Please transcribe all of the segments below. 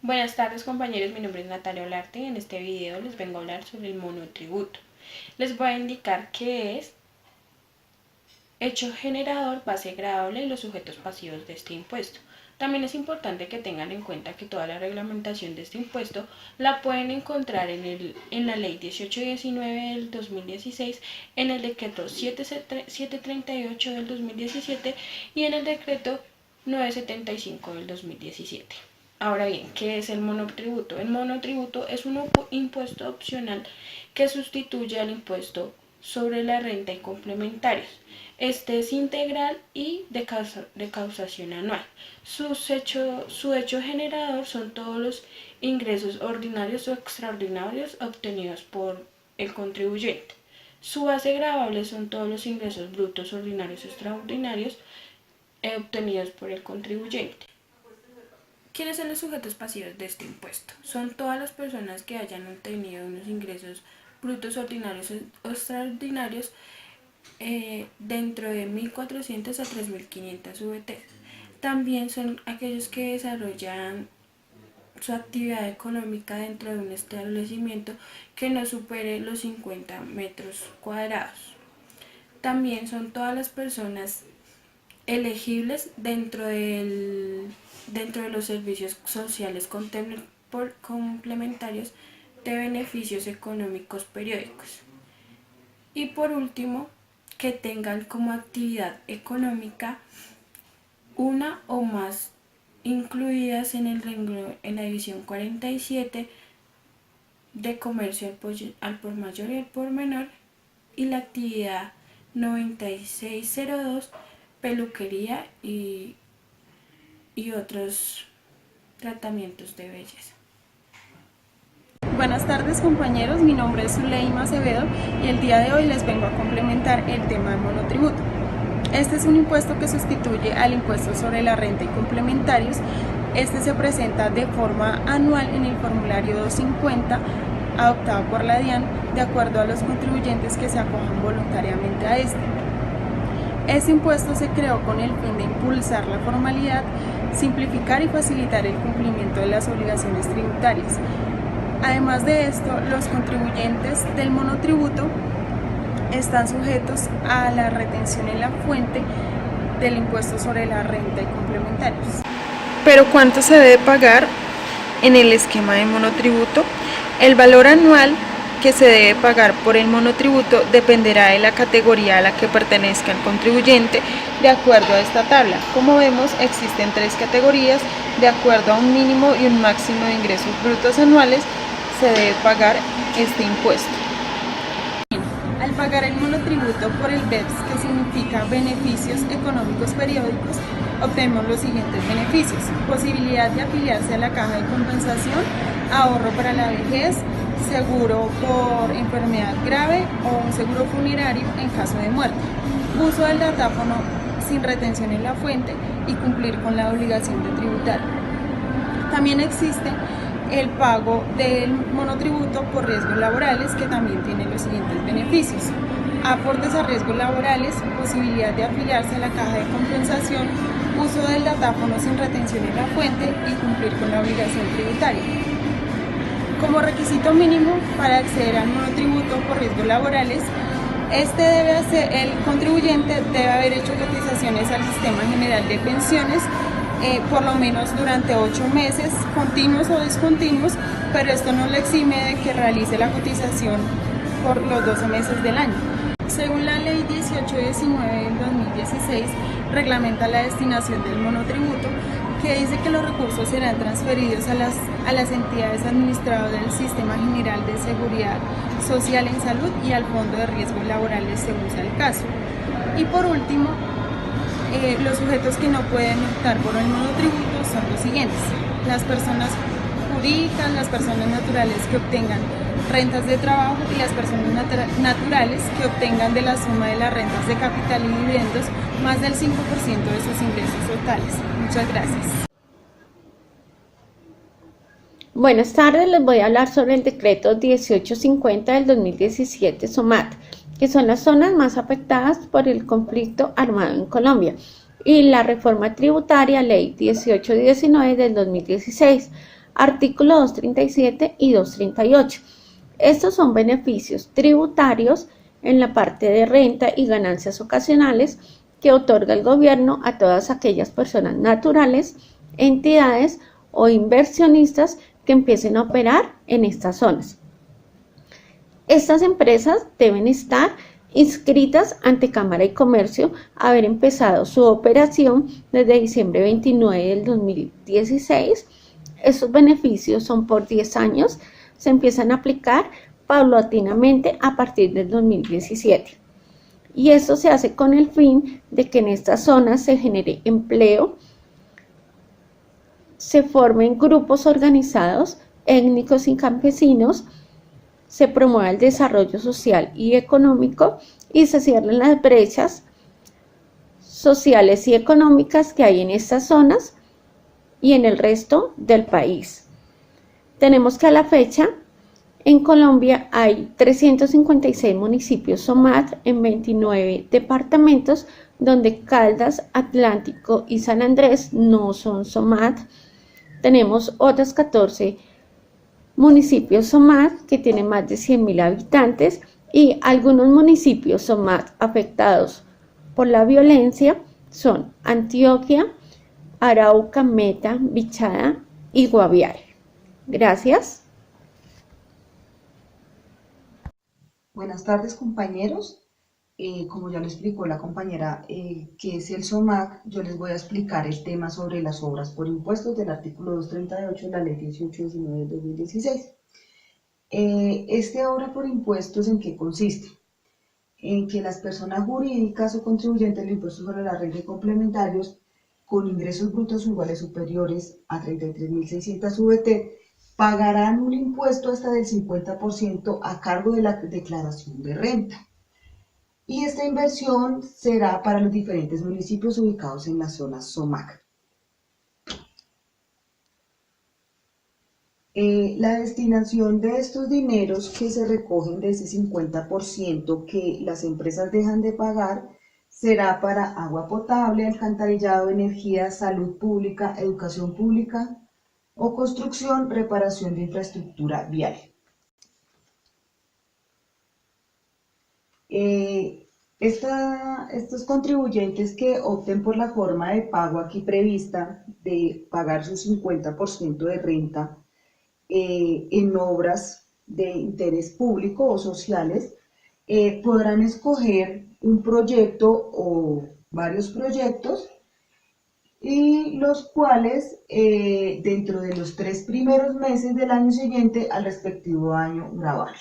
Buenas tardes compañeros, mi nombre es Natalia Olarte y en este video les vengo a hablar sobre el monotributo. Les voy a indicar qué es hecho generador, base gradable y los sujetos pasivos de este impuesto. También es importante que tengan en cuenta que toda la reglamentación de este impuesto la pueden encontrar en la Ley 1819 del 2016, en el Decreto 738 del 2017 y en el Decreto 975 del 2017. Ahora bien, ¿qué es el monotributo? El monotributo es un impuesto opcional que sustituye al impuesto sobre la renta y complementarios. Este es integral y de causación anual. Su hecho generador son todos los ingresos ordinarios o extraordinarios obtenidos por el contribuyente. Su base gravable son todos los ingresos brutos ordinarios o extraordinarios obtenidos por el contribuyente. ¿Quiénes son los sujetos pasivos de este impuesto? Son todas las personas que hayan obtenido unos ingresos brutos ordinarios o extraordinarios dentro de 1.400 a 3.500 VT. También son aquellos que desarrollan su actividad económica dentro de un establecimiento que no supere los 50 metros cuadrados. También son todas las personas elegibles dentro de los servicios sociales complementarios de beneficios económicos periódicos. Y por último, que tengan como actividad económica una o más incluidas en el renglón en la división 47 de comercio al por mayor y al por menor, y la actividad 9602 peluquería y otros tratamientos de belleza. Buenas tardes compañeros, mi nombre es Zuleima Acevedo y el día de hoy les vengo a complementar el tema del monotributo. Este es un impuesto que sustituye al impuesto sobre la renta y complementarios. Este se presenta de forma anual en el formulario 250 adoptado por la DIAN de acuerdo a los contribuyentes que se acojan voluntariamente a este. Este impuesto se creó con el fin de impulsar la formalidad, simplificar y facilitar el cumplimiento de las obligaciones tributarias. Además de esto, los contribuyentes del monotributo están sujetos a la retención en la fuente del impuesto sobre la renta y complementarios. Pero ¿cuánto se debe pagar en el esquema de monotributo? El valor anual que se debe pagar por el monotributo dependerá de la categoría a la que pertenezca el contribuyente de acuerdo a esta tabla. Como vemos, existen tres categorías. De acuerdo a un mínimo y un máximo de ingresos brutos anuales se debe pagar este impuesto. Al pagar el monotributo por el BEPS, que significa beneficios económicos periódicos, obtenemos los siguientes beneficios: posibilidad de afiliarse a la caja de compensación, ahorro para la vejez, seguro por enfermedad grave o un seguro funerario en caso de muerte, uso del datáfono sin retención en la fuente y cumplir con la obligación de tributar. También existe el pago del monotributo por riesgos laborales, que también tiene los siguientes beneficios: aportes a riesgos laborales, posibilidad de afiliarse a la caja de compensación, uso del datáfono sin retención en la fuente y cumplir con la obligación tributaria. Como requisito mínimo para acceder al monotributo por riesgos laborales, el contribuyente debe haber hecho cotizaciones al Sistema General de Pensiones por lo menos durante 8 meses, continuos o discontinuos, pero esto no le exime de que realice la cotización por los 12 meses del año. Según la Ley 1819 del 2016, reglamenta la destinación del monotributo, que dice que los recursos serán transferidos a las entidades administradoras del Sistema General de Seguridad Social en Salud y al Fondo de Riesgos Laborales según sea el caso. Y por último, los sujetos que no pueden optar por el monotributo son los siguientes: las personas jurídicas, las personas naturales que obtengan rentas de trabajo y las personas naturales que obtengan de la suma de las rentas de capital y dividendos más del 5% de sus ingresos totales. Muchas gracias. Buenas tardes, les voy a hablar sobre el decreto 1850 del 2017 SOMAT, que son las zonas más afectadas por el conflicto armado en Colombia, y la reforma tributaria ley 1819 del 2016. artículo 237 y 238. Estos son beneficios tributarios en la parte de renta y ganancias ocasionales que otorga el gobierno a todas aquellas personas naturales, entidades o inversionistas que empiecen a operar en estas zonas. Estas empresas deben estar inscritas ante Cámara y Comercio, haber empezado su operación desde diciembre 29 del 2016. Estos beneficios son por 10 años, se empiezan a aplicar paulatinamente a partir del 2017. Y esto se hace con el fin de que en estas zonas se genere empleo, se formen grupos organizados, étnicos y campesinos, se promueva el desarrollo social y económico y se cierren las brechas sociales y económicas que hay en estas zonas y en el resto del país. Tenemos que a la fecha en Colombia hay 356 municipios SOMAT en 29 departamentos, donde Caldas, Atlántico y San Andrés no son SOMAT. Tenemos otras 14 municipios SOMAT que tienen más de 100.000 habitantes y algunos municipios SOMAT afectados por la violencia son Antioquia, Arauca, Meta, Bichada y Guaviare. Gracias. Buenas tardes, compañeros. Como ya lo explicó la compañera, que es el SOMAC, yo les voy a explicar el tema sobre las obras por impuestos del artículo 238 de la ley 1819 de 2016. Este obra por impuestos, ¿en qué consiste? En que las personas jurídicas o contribuyentes del impuesto sobre la renta y complementarios con ingresos brutos iguales superiores a 33.600 VT pagarán un impuesto hasta del 50% a cargo de la declaración de renta. Y esta inversión será para los diferentes municipios ubicados en la zona SOMAC. La destinación de estos dineros que se recogen de ese 50% que las empresas dejan de pagar será para agua potable, alcantarillado, energía, salud pública, educación pública o construcción, reparación de infraestructura vial. Estos contribuyentes que opten por la forma de pago aquí prevista de pagar su 50% de renta en obras de interés público o sociales, podrán escoger un proyecto o varios proyectos y los cuales dentro de los 3 primeros meses del año siguiente al respectivo año grabarle.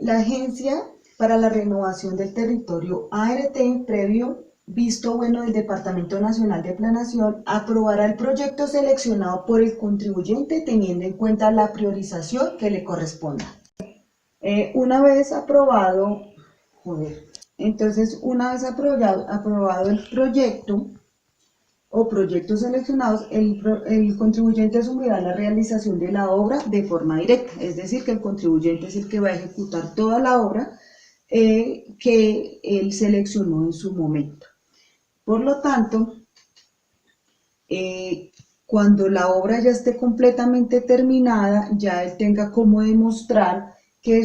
La Agencia para la Renovación del Territorio ART, previo visto bueno del Departamento Nacional de Planeación, aprobará el proyecto seleccionado por el contribuyente teniendo en cuenta la priorización que le corresponda. Una vez aprobado, una vez aprobado el proyecto o proyectos seleccionados, el contribuyente asumirá la realización de la obra de forma directa, es decir, que el contribuyente es el que va a ejecutar toda la obra que él seleccionó en su momento. Por lo tanto, cuando la obra ya esté completamente terminada, ya él tenga cómo demostrar que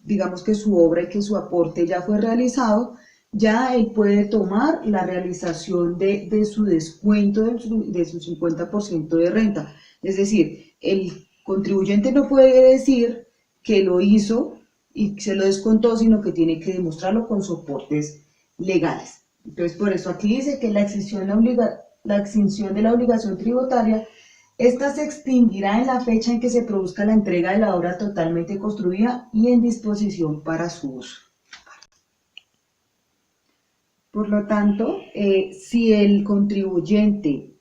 digamos que su obra y que su aporte ya fue realizado, ya él puede tomar la realización de su descuento de su 50% de renta. Es decir, el contribuyente no puede decir que lo hizo y se lo descontó, sino que tiene que demostrarlo con soportes legales. Entonces, por eso aquí dice que la extinción de la obligación tributaria, esta se extinguirá en la fecha en que se produzca la entrega de la obra totalmente construida y en disposición para su uso. Por lo tanto, si el contribuyente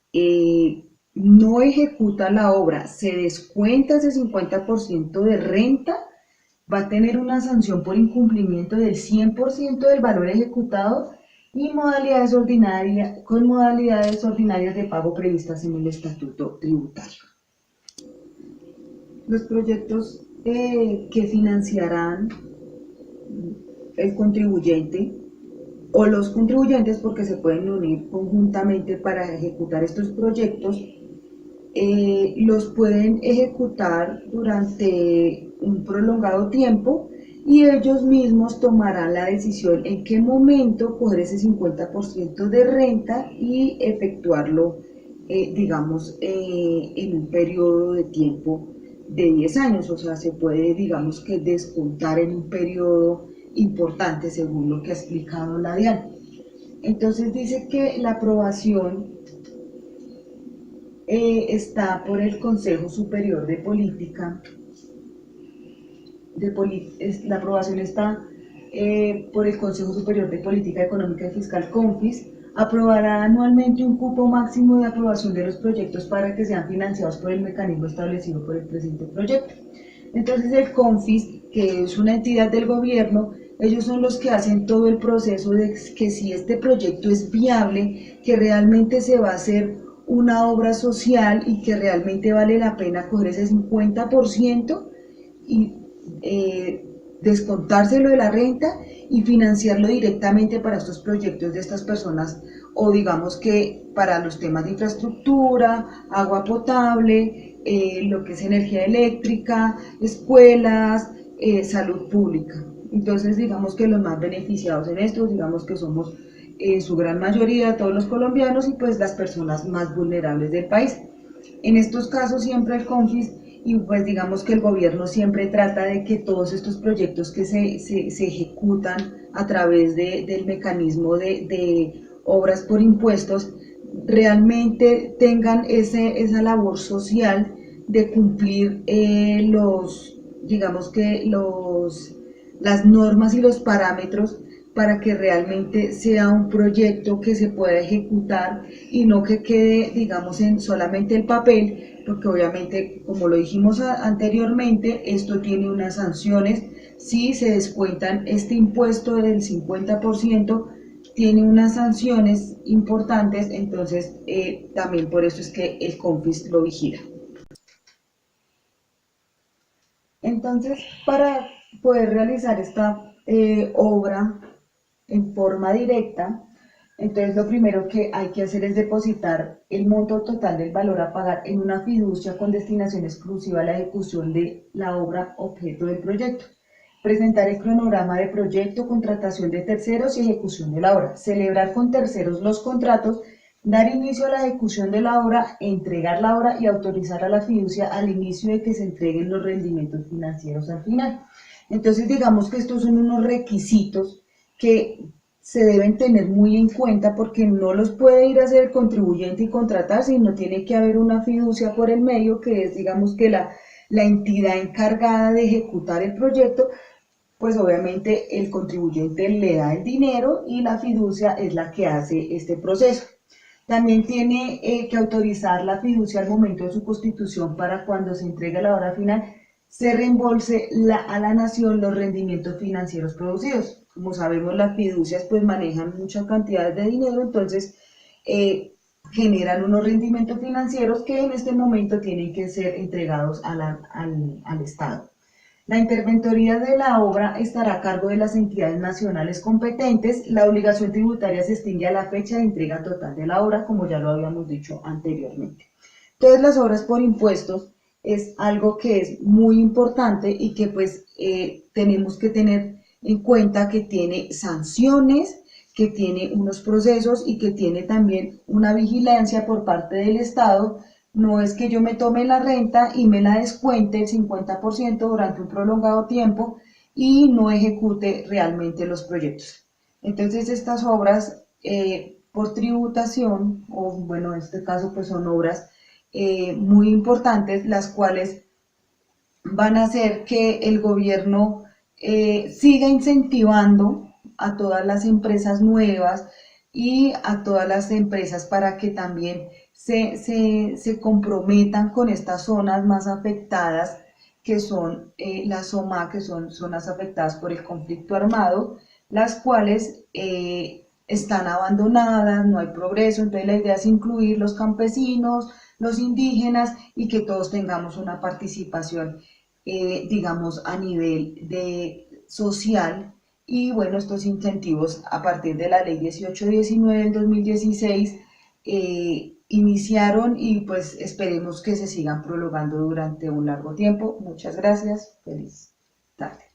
no ejecuta la obra, se descuenta ese 50% de renta, va a tener una sanción por incumplimiento del 100% del valor ejecutado y con modalidades ordinarias de pago previstas en el Estatuto Tributario. Los proyectos que financiarán el contribuyente o los contribuyentes, porque se pueden unir conjuntamente para ejecutar estos proyectos, los pueden ejecutar durante un prolongado tiempo y ellos mismos tomarán la decisión en qué momento coger ese 50% de renta y efectuarlo, digamos, en un periodo de tiempo de 10 años, o sea, se puede, digamos, que descontar en un periodo importante, según lo que ha explicado la DIAN. Entonces dice que la aprobación está por el Consejo Superior de Política, la aprobación está por el Consejo Superior de Política Económica y Fiscal, CONFIS, aprobará anualmente un cupo máximo de aprobación de los proyectos para que sean financiados por el mecanismo establecido por el presente proyecto. Entonces el CONFIS, que es una entidad del gobierno, ellos son los que hacen todo el proceso de que si este proyecto es viable, que realmente se va a hacer una obra social y que realmente vale la pena coger ese 50% y descontárselo de la renta y financiarlo directamente para estos proyectos de estas personas, o digamos que para los temas de infraestructura, agua potable, lo que es energía eléctrica, escuelas, salud pública. Entonces digamos que los más beneficiados en esto, digamos que somos en su gran mayoría todos los colombianos y pues las personas más vulnerables del país. En estos casos siempre el CONFIS y pues digamos que el gobierno siempre trata de que todos estos proyectos que se ejecutan a través del mecanismo de obras por impuestos realmente tengan esa labor social de cumplir digamos que las normas y los parámetros para que realmente sea un proyecto que se pueda ejecutar y no que quede, digamos, en solamente el papel, porque obviamente, como lo dijimos anteriormente, esto tiene unas sanciones. Si se descuentan este impuesto del 50%, tiene unas sanciones importantes, entonces también por eso es que el CONFIS lo vigila. Entonces, para poder realizar esta obra en forma directa, entonces lo primero que hay que hacer es depositar el monto total del valor a pagar en una fiducia con destinación exclusiva a la ejecución de la obra objeto del proyecto. Presentar el cronograma de proyecto, contratación de terceros y ejecución de la obra. Celebrar con terceros los contratos, dar inicio a la ejecución de la obra, entregar la obra y autorizar a la fiducia al inicio de que se entreguen los rendimientos financieros al final. Entonces digamos que estos son unos requisitos que se deben tener muy en cuenta porque no los puede ir a hacer el contribuyente y contratar, sino tiene que haber una fiducia por el medio que es, digamos que la entidad encargada de ejecutar el proyecto, pues obviamente el contribuyente le da el dinero y la fiducia es la que hace este proceso. También tiene que autorizar la fiducia al momento de su constitución para cuando se entregue la obra final se reembolse a la nación los rendimientos financieros producidos. Como sabemos, las fiducias pues manejan muchas cantidades de dinero, entonces generan unos rendimientos financieros que en este momento tienen que ser entregados al Estado. La interventoría de la obra estará a cargo de las entidades nacionales competentes. La obligación tributaria se extingue a la fecha de entrega total de la obra, como ya lo habíamos dicho anteriormente. Entonces, las obras por impuestos es algo que es muy importante y que pues tenemos que tener en cuenta que tiene sanciones, que tiene unos procesos y que tiene también una vigilancia por parte del Estado. No es que yo me tome la renta y me la descuente el 50% durante un prolongado tiempo y no ejecute realmente los proyectos. Entonces estas obras por tributación, o bueno, en este caso pues son obras muy importantes, las cuales van a hacer que el gobierno siga incentivando a todas las empresas nuevas y a todas las empresas para que también se comprometan con estas zonas más afectadas, que son las SOMA, que son zonas afectadas por el conflicto armado, las cuales están abandonadas, no hay progreso. Entonces la idea es incluir los campesinos, los indígenas y que todos tengamos una participación, digamos, a nivel social Y bueno, estos incentivos a partir de la ley 1819 del 2016 iniciaron y pues esperemos que se sigan prolongando durante un largo tiempo. Muchas gracias. Feliz tarde.